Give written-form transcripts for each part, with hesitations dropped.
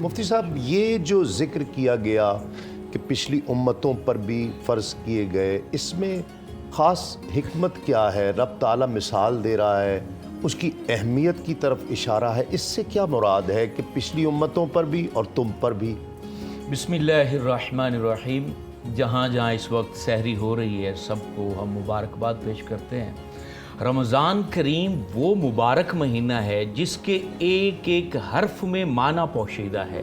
مفتی صاحب یہ جو ذکر کیا گیا کہ پچھلی امتوں پر بھی فرض کیے گئے، اس میں خاص حکمت کیا ہے؟ رب تعالیٰ مثال دے رہا ہے، اس کی اہمیت کی طرف اشارہ ہے، اس سے کیا مراد ہے کہ پچھلی امتوں پر بھی اور تم پر بھی؟ بسم اللہ الرحمن الرحیم۔ جہاں جہاں اس وقت سحری ہو رہی ہے سب کو ہم مبارکباد پیش کرتے ہیں۔ رمضان کریم وہ مبارک مہینہ ہے جس کے ایک ایک حرف میں معنی پوشیدہ ہے،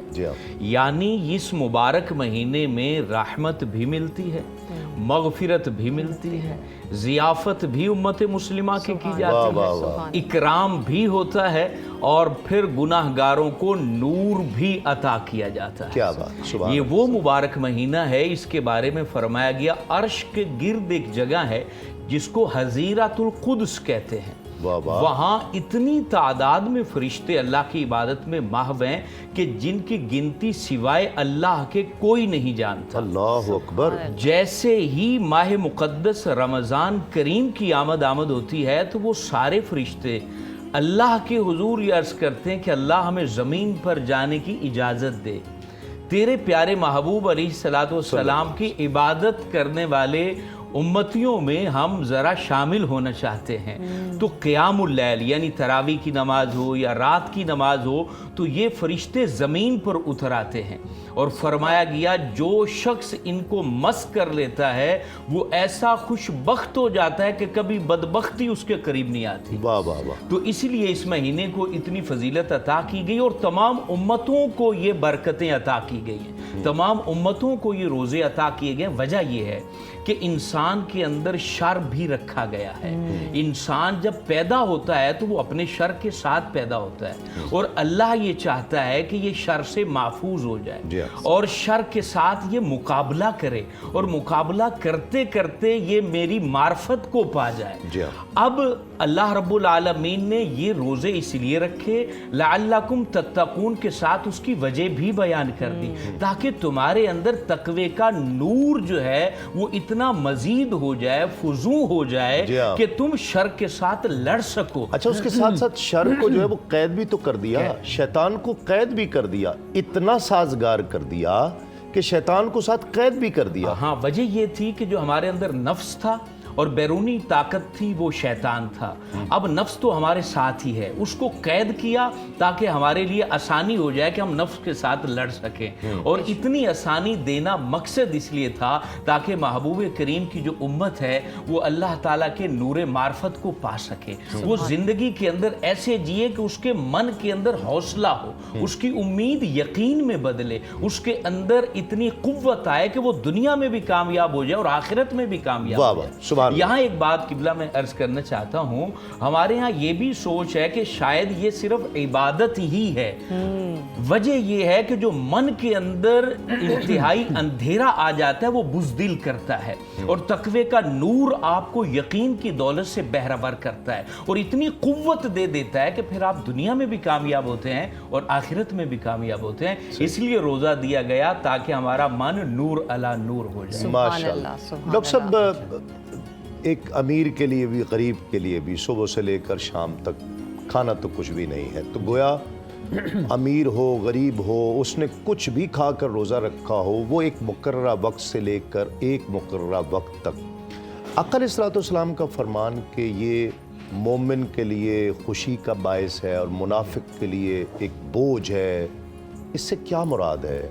یعنی اس مبارک مہینے میں رحمت بھی ملتی ہے، مغفرت بھی ملتی ہے، ضیافت بھی امت مسلمہ کی جاتی ہے، اکرام بھی ہوتا ہے، اور پھر گناہ گاروں کو نور بھی عطا کیا جاتا ہے۔ کیا بات، یہ وہ مبارک مہینہ ہے، اس کے بارے میں فرمایا گیا عرش کے گرد ایک جگہ ہے جس کو حظیرۃ القدس کہتے ہیں۔ وہاں اتنی تعداد میں فرشتے اللہ کی عبادت میں محو ہیں کہ جن کی گنتی سوائے اللہ کے کوئی نہیں جانتا۔ اللہ اکبر۔ جیسے ہی ماہ مقدس رمضان کریم کی آمد ہوتی ہے تو وہ سارے فرشتے اللہ کے حضور یہ عرض کرتے ہیں کہ اللہ ہمیں زمین پر جانے کی اجازت دے، تیرے پیارے محبوب علیہ السلام کی عبادت کرنے والے امتیوں میں ہم ذرا شامل ہونا چاہتے ہیں۔ تو قیام اللیل یعنی تراویح کی نماز ہو یا رات کی نماز ہو تو یہ فرشتے زمین پر اتر آتے ہیں، اور فرمایا گیا جو شخص ان کو مس کر لیتا ہے وہ ایسا خوش بخت ہو جاتا ہے کہ کبھی بدبختی اس کے قریب نہیں آتی۔ واہ واہ واہ۔ تو اس لیے اس مہینے کو اتنی فضیلت عطا کی گئی اور تمام امتوں کو یہ برکتیں عطا کی گئی ہیں، تمام امتوں کو یہ روزے عطا کیے گئے۔ وجہ یہ ہے کہ انسان کے اندر شر بھی رکھا گیا ہے۔ انسان جب پیدا ہوتا ہے تو وہ اپنے شر کے ساتھ پیدا ہوتا ہے، اور اللہ یہ چاہتا ہے کہ یہ شر سے محفوظ ہو جائے اور شر کے ساتھ یہ مقابلہ کرے، اور مقابلہ کرتے کرتے یہ میری معرفت کو پا جائے۔ اب اللہ رب العالمین نے یہ روزے اس لیے رکھے لعلکم تتقون کے ساتھ اس کی وجہ بھی بیان کر دی، تاکہ تمہارے اندر تقوی کا نور جو ہے وہ اتنا مزید ہو جائے، فزوں ہو جائے کہ تم شر کے ساتھ لڑ سکو۔ اچھا، اس کے ساتھ ساتھ شر کو جو ہے وہ قید بھی تو کر دیا، شیطان کو قید بھی کر دیا، اتنا سازگار کر دیا کہ شیطان کو ساتھ قید بھی کر دیا۔ ہاں، وجہ یہ تھی کہ جو ہمارے اندر نفس تھا اور بیرونی طاقت تھی وہ شیطان تھا۔ اب نفس تو ہمارے ساتھ ہی ہے، اس کو قید کیا تاکہ ہمارے لیے آسانی ہو جائے کہ ہم نفس کے ساتھ لڑ سکیں، اور اتنی آسانی دینا مقصد اس لیے تھا تاکہ محبوب کریم کی جو امت ہے وہ اللہ تعالیٰ کے نور معرفت کو پا سکے، وہ زندگی کے اندر ایسے جیے کہ اس کے من کے اندر حوصلہ ہو، اس کی امید یقین میں بدلے، اس کے اندر اتنی قوت آئے کہ وہ دنیا میں بھی کامیاب ہو جائے اور آخرت میں بھی کامیاب ہو جائے۔ یہاں ایک بات قبلہ میں عرض کرنا چاہتا ہوں، ہمارے ہاں یہ بھی سوچ ہے کہ شاید یہ صرف عبادت ہی ہے۔ وجہ یہ ہے کہ جو من کے اندر انتہائی اندھیرا آ جاتا ہے وہ بزدل کرتا ہے، اور تقوی کا نور آپ کو یقین کی دولت سے بہرور کرتا ہے اور اتنی قوت دے دیتا ہے کہ پھر آپ دنیا میں بھی کامیاب ہوتے ہیں اور آخرت میں بھی کامیاب ہوتے ہیں۔ اس لیے روزہ دیا گیا تاکہ ہمارا من نور علی نور ہو جائے۔ ماشاءاللہ۔ ڈاکٹر صاحب، ایک امیر کے لیے بھی غریب کے لیے بھی صبح سے لے کر شام تک کھانا تو کچھ بھی نہیں ہے، تو گویا امیر ہو غریب ہو اس نے کچھ بھی کھا کر روزہ رکھا ہو، وہ ایک مقررہ وقت سے لے کر ایک مقررہ وقت تک۔ آقا علیہ الصلوۃ والسلام کا فرمان کہ یہ مومن کے لیے خوشی کا باعث ہے اور منافق کے لیے ایک بوجھ ہے، اس سے کیا مراد ہے؟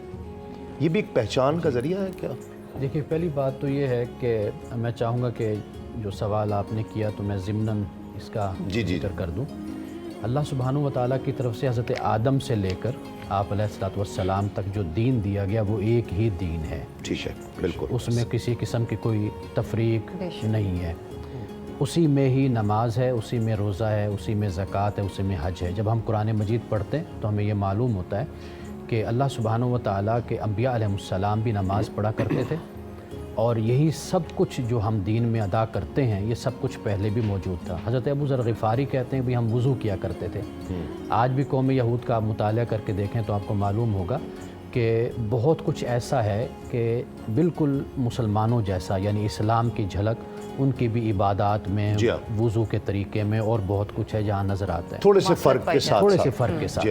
یہ بھی ایک پہچان کا ذریعہ ہے کیا؟ دیکھیے، پہلی بات تو یہ ہے کہ میں چاہوں گا کہ جو سوال آپ نے کیا تو میں ضمناً اس کا ذکر کر دوں۔ اللہ سبحانہ و تعالیٰ کی طرف سے حضرت آدم سے لے کر آپ علیہ الصلوۃ والسلام تک جو دین دیا گیا وہ ایک ہی دین ہے۔ ٹھیک ہے، بالکل، اس میں کسی قسم کی کوئی تفریق نہیں ہے۔ اسی میں ہی نماز ہے، اسی میں روزہ ہے، اسی میں زکوٰۃ ہے، اسی میں حج ہے۔ جب ہم قرآن مجید پڑھتے ہیں تو ہمیں یہ معلوم ہوتا ہے کہ اللہ سبحانہ و تعالیٰ کے انبیاء علیہ السلام بھی نماز پڑھا کرتے تھے، اور یہی سب کچھ جو ہم دین میں ادا کرتے ہیں یہ سب کچھ پہلے بھی موجود تھا۔ حضرت ابو ذر غفاری کہتے ہیں بھی ہم وضو کیا کرتے تھے۔ آج بھی قوم یہود کا مطالعہ کر کے دیکھیں تو آپ کو معلوم ہوگا کہ بہت کچھ ایسا ہے کہ بالکل مسلمانوں جیسا، یعنی اسلام کی جھلک ان کی بھی عبادات میں، وضو کے طریقے میں، اور بہت کچھ ہے جہاں نظر آتا ہے تھوڑے سے فرق کے ساتھ، تھوڑے سے فرق کے ساتھ۔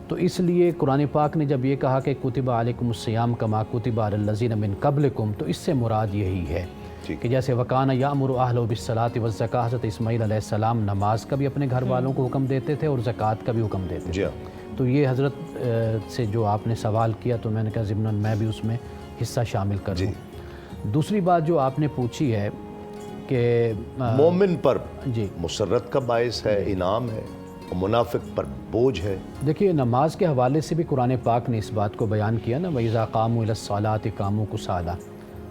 تو اس لیے قرآن پاک نے جب یہ کہا کہ کتب علیکم الصیام کما کتب علی الذین من قبلکم، تو اس سے مراد یہی ہے کہ جیسے وکانہ یامر اہلہ بالصلاۃ والزکاۃ، حضرت اسماعیل علیہ السلام نماز کا بھی اپنے گھر والوں کو حکم دیتے تھے اور زکوٰۃ کا بھی حکم دیتے تھے۔ تو یہ حضرت سے جو آپ نے سوال کیا تو میں نے کہا ضمناً میں بھی اس میں حصہ شامل کروں۔ دوسری بات جو آپ نے پوچھی ہے کہ مومن پر جی مسرت کا باعث ہے، انعام ہے، اور منافق پر بوجھ ہے۔ دیکھیے نماز کے حوالے سے بھی قرآن پاک نے اس بات کو بیان کیا نا، وَإِذَا قَامُوا إِلَى الصَّلَاةِ قَامُوا كُسَالَىٰ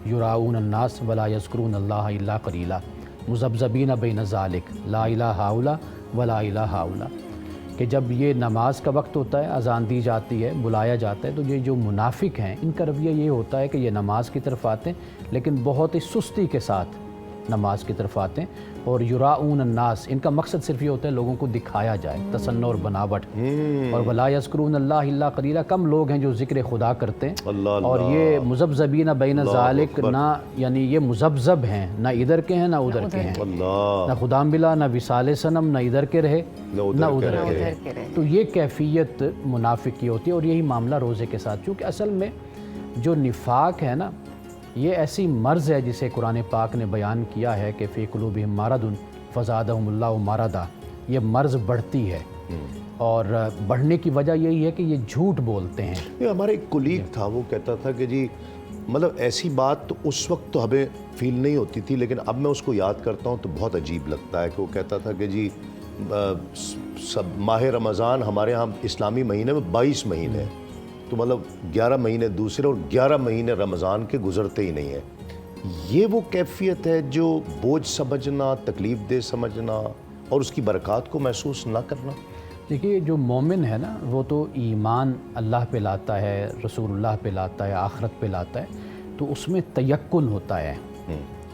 يُرَاءُونَ النَّاسَ وَلَا يَذْكُرُونَ اللَّهَ إِلَّا قَلِيلًا مُذَبْذَبِينَ بَيْنَ ذَلِكَ لَا إِلَٰهَ هَٰؤُلَاءِ وَلَا إِلَٰهَ هَٰؤُلَاءِ کہ جب یہ نماز کا وقت ہوتا ہے، اذان دی جاتی ہے، بلایا جاتا ہے، تو یہ جو منافق ہیں ان کا رویہ یہ ہوتا ہے کہ یہ نماز کی طرف آتے ہیں لیکن بہت ہی سستی کے ساتھ نماز کی طرف آتے ہیں، اور یراؤن الناس، ان کا مقصد صرف یہ ہوتا ہے لوگوں کو دکھایا جائے، تصنع اور بناوٹ، اور ولا یذکرون اللہ الا قلیلا، کم لوگ ہیں جو ذکر خدا کرتے ہیں، اور یہ مذبذبین بین ذالک، نہ یعنی یہ مذبذب ہیں، نہ ادھر کے ہیں نہ ادھر کے ہیں، نہ خدا ملا، نہ وصال صنم، نہ ادھر کے رہے نہ ادھر کے رہے۔ تو یہ کیفیت منافق کی ہوتی ہے، اور یہی معاملہ روزے کے ساتھ، چونکہ اصل میں جو نفاق ہے نا، یہ ایسی مرض ہے جسے قرآن پاک نے بیان کیا ہے کہ فی قلوبہم مرض فزادہم اللہ مرضا، یہ مرض بڑھتی ہے، اور بڑھنے کی وجہ یہی ہے کہ یہ جھوٹ بولتے ہیں۔ یہ ہمارا ایک کولیگ تھا، وہ کہتا تھا کہ جی مطلب ایسی بات تو اس وقت تو ہمیں فیل نہیں ہوتی تھی، لیکن اب میں اس کو یاد کرتا ہوں تو بہت عجیب لگتا ہے کہ وہ کہتا تھا کہ جی سب ماہ رمضان ہمارے ہاں اسلامی مہینے میں 22 مہینے ہیں، تو مطلب 11 مہینے دوسرے اور 11 مہینے رمضان کے گزرتے ہی نہیں ہیں۔ یہ وہ کیفیت ہے جو بوجھ سمجھنا، تکلیف دہ سمجھنا اور اس کی برکات کو محسوس نہ کرنا۔ دیکھیے جو مومن ہے نا، وہ تو ایمان اللہ پہ لاتا ہے، رسول اللہ پہ لاتا ہے، آخرت پہ لاتا ہے، تو اس میں تیقن ہوتا ہے،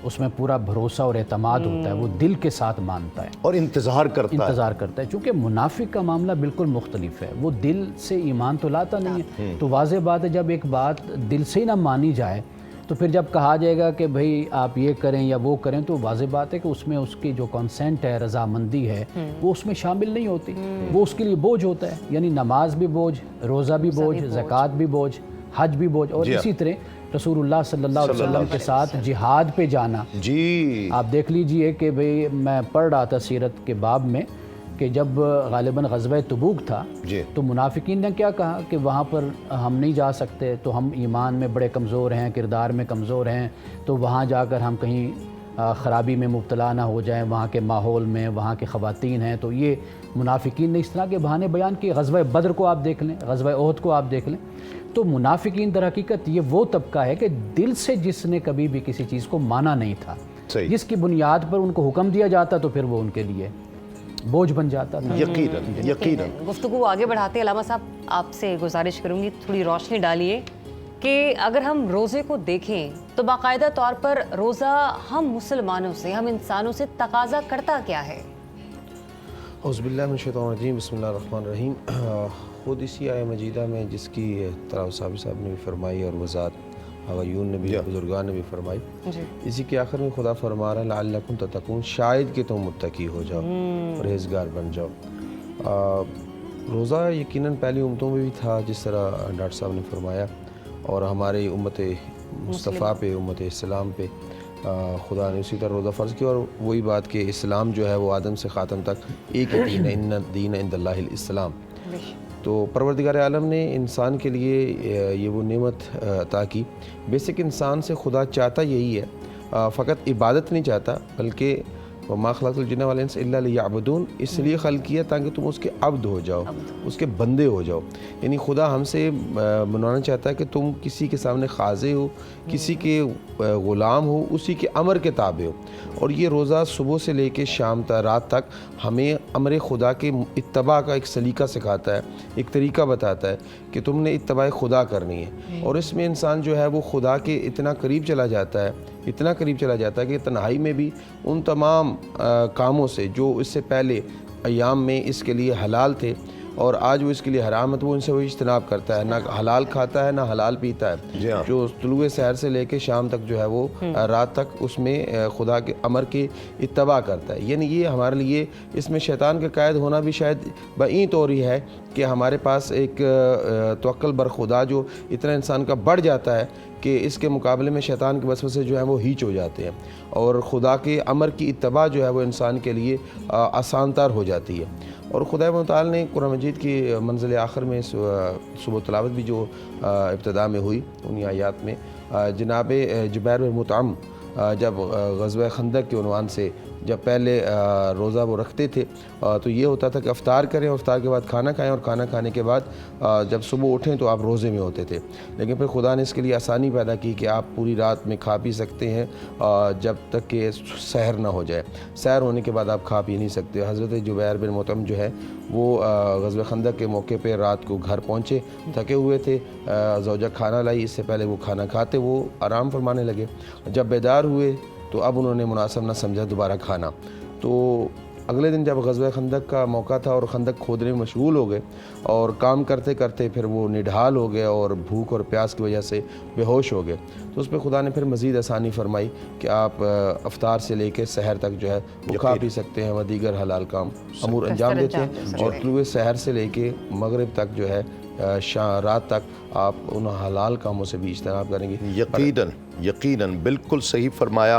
اس میں پورا بھروسہ اور اعتماد ہوتا ہے، وہ دل کے ساتھ مانتا ہے اور انتظار کرتا ہے۔ چونکہ منافق کا معاملہ بالکل مختلف ہے، وہ دل سے ایمان تو لاتا نہیں ہے، تو واضح بات ہے جب ایک بات دل سے ہی نہ مانی جائے تو پھر جب کہا جائے گا کہ بھئی آپ یہ کریں یا وہ کریں، تو واضح بات ہے کہ اس میں اس کی جو کنسنٹ ہے، رضامندی ہے، وہ اس میں شامل نہیں ہوتی، وہ اس کے لیے بوجھ ہوتا ہے، یعنی نماز بھی بوجھ، روزہ بھی بوجھ، زکوٰۃ بھی بوجھ، حج بھی بوجھ، اور اسی طرح رسول اللہ صلی اللہ علیہ وسلم کے ساتھ جہاد پہ جانا۔ جی آپ دیکھ لیجئے کہ بھئی میں پڑھ رہا تھا سیرت کے باب میں کہ جب غالباً غزوہ تبوک تھا تو منافقین نے کیا کہا کہ وہاں پر ہم نہیں جا سکتے، تو ہم ایمان میں بڑے کمزور ہیں، کردار میں کمزور ہیں، تو وہاں جا کر ہم کہیں خرابی میں مبتلا نہ ہو جائیں، وہاں کے ماحول میں، وہاں کے خواتین ہیں۔ تو یہ منافقین نے اس طرح کے بہانے بیان کیے۔ غزوہ بدر کو آپ دیکھ لیں، غزوہ احد کو آپ دیکھ لیں، تو منافقین در حقیقت یہ وہ طبقہ ہے کہ دل سے جس نے کبھی بھی کسی چیز کو مانا نہیں تھا، جس کی بنیاد پر ان کو حکم دیا جاتا تو پھر وہ ان کے لیے بوجھ بن جاتا تھا۔ یقیناً گفتگو آگے بڑھاتے علامہ صاحب آپ سے گزارش کروں گی تھوڑی روشنی ڈالیے کہ اگر ہم روزے کو دیکھیں تو باقاعدہ طور پر روزہ ہم مسلمانوں سے، ہم انسانوں سے تقاضا کرتا کیا ہے؟ اعوذ باللہ من الشیطان الرجیم، بسم اللہ الرحمن الرحیم۔ خود اسی آیہ مجیدہ میں جس کی طرح صاحب نے بھی فرمائی اور وضاحت حواریون نے بھی، بزرگان نے بھی فرمائی، اسی کے آخر میں خدا فرما رہا ہے لعلکم تتقون، شاید کہ تم متقی ہو جاؤ، پرہیزگار بن جاؤ۔ روزہ یقیناً پہلی امتوں میں بھی تھا جس طرح ڈاکٹر صاحب نے فرمایا، اور ہمارے امت مصطفیٰ پہ، امت اسلام پہ خدا نے اسی طرح روزہ فرض کیا، اور وہی بات کہ اسلام جو ہے وہ آدم سے خاتم تک ایک ہی دین ہے، ان الدین عند اللہ الاسلام۔ تو پروردگار عالم نے انسان کے لیے یہ وہ نعمت عطا کی۔ بیسک انسان سے خدا چاہتا یہی ہے، فقط عبادت نہیں چاہتا، بلکہ وما خلقت الجن والانس الا لیعبدون، اس لیے خلق کیا تاکہ تم اس کے عبد ہو جاؤ، اس کے بندے ہو جاؤ۔ یعنی خدا ہم سے منوانا چاہتا ہے کہ تم کسی کے سامنے خاضع ہو، کسی کے غلام ہو، اسی کے امر کے تابع ہو۔ اور یہ روزہ صبح سے لے کے شام تک، رات تک ہمیں امر خدا کے اتباع کا ایک سلیقہ سکھاتا ہے، ایک طریقہ بتاتا ہے کہ تم نے اتباع خدا کرنی ہے، اور اس میں انسان جو ہے وہ خدا کے اتنا قریب چلا جاتا ہے، اتنا قریب چلا جاتا ہے کہ تنہائی میں بھی ان تمام کاموں سے جو اس سے پہلے ایام میں اس کے لیے حلال تھے اور آج وہ اس کے لیے حرام ہے، تو وہ ان سے وہ اجتناب کرتا ہے، نہ حلال کھاتا ہے نہ حلال پیتا ہے، جو طلوع سحر سے لے کے شام تک جو ہے وہ رات تک اس میں خدا کے امر کے اتباع کرتا ہے۔ یعنی یہ ہمارے لیے اس میں شیطان کا قائد ہونا بھی شاید بعید طور ہی ہے کہ ہمارے پاس ایک توکل بر خدا جو اتنا انسان کا بڑھ جاتا ہے کہ اس کے مقابلے میں شیطان کے وسوسے جو ہیں وہ ہیچ ہو جاتے ہیں، اور خدا کے امر کی اتباع جو ہے وہ انسان کے لیے آسان تر ہو جاتی ہے۔ اور خدا متعال نے قرآن مجید کی منزل آخر میں صبح تلاوت بھی جو ابتدا میں ہوئی انہی آیات میں، جناب جبیر بن مطعم جب غزوہ خندق کے عنوان سے جب پہلے روزہ وہ رکھتے تھے تو یہ ہوتا تھا کہ افطار کریں اور افطار کے بعد کھانا کھائیں، اور کھانا کھانے کے بعد جب صبح اٹھیں تو آپ روزے میں ہوتے تھے، لیکن پھر خدا نے اس کے لیے آسانی پیدا کی کہ آپ پوری رات میں کھا پی سکتے ہیں جب تک کہ سحر نہ ہو جائے، سحر ہونے کے بعد آپ کھا پی نہیں سکتے۔ حضرت جبیر بن مطعم جو ہے وہ غزوہ خندق کے موقع پہ رات کو گھر پہنچے، تھکے ہوئے تھے، زوجہ کھانا لائی، اس سے پہلے وہ کھانا کھاتے وہ آرام فرمانے لگے، جب بیدار ہوئے تو اب انہوں نے مناسب نہ سمجھا دوبارہ کھانا، تو اگلے دن جب غزوہ خندق کا موقع تھا اور خندق کھودنے میں مشغول ہو گئے اور کام کرتے کرتے پھر وہ نڈھال ہو گئے اور بھوک اور پیاس کی وجہ سے بے ہوش ہو گئے، تو اس پہ خدا نے پھر مزید آسانی فرمائی کہ آپ افطار سے لے کے سحر تک جو ہے وہ کھا پی سکتے ہیں و دیگر حلال کام امور انجام دیتے ہیں، اور طلوع سحر سے لے کے مغرب تک جو ہے رات تک آپ ان حلال کاموں سے بھی اجتناب کریں گے۔ یقیناً بالکل صحیح فرمایا۔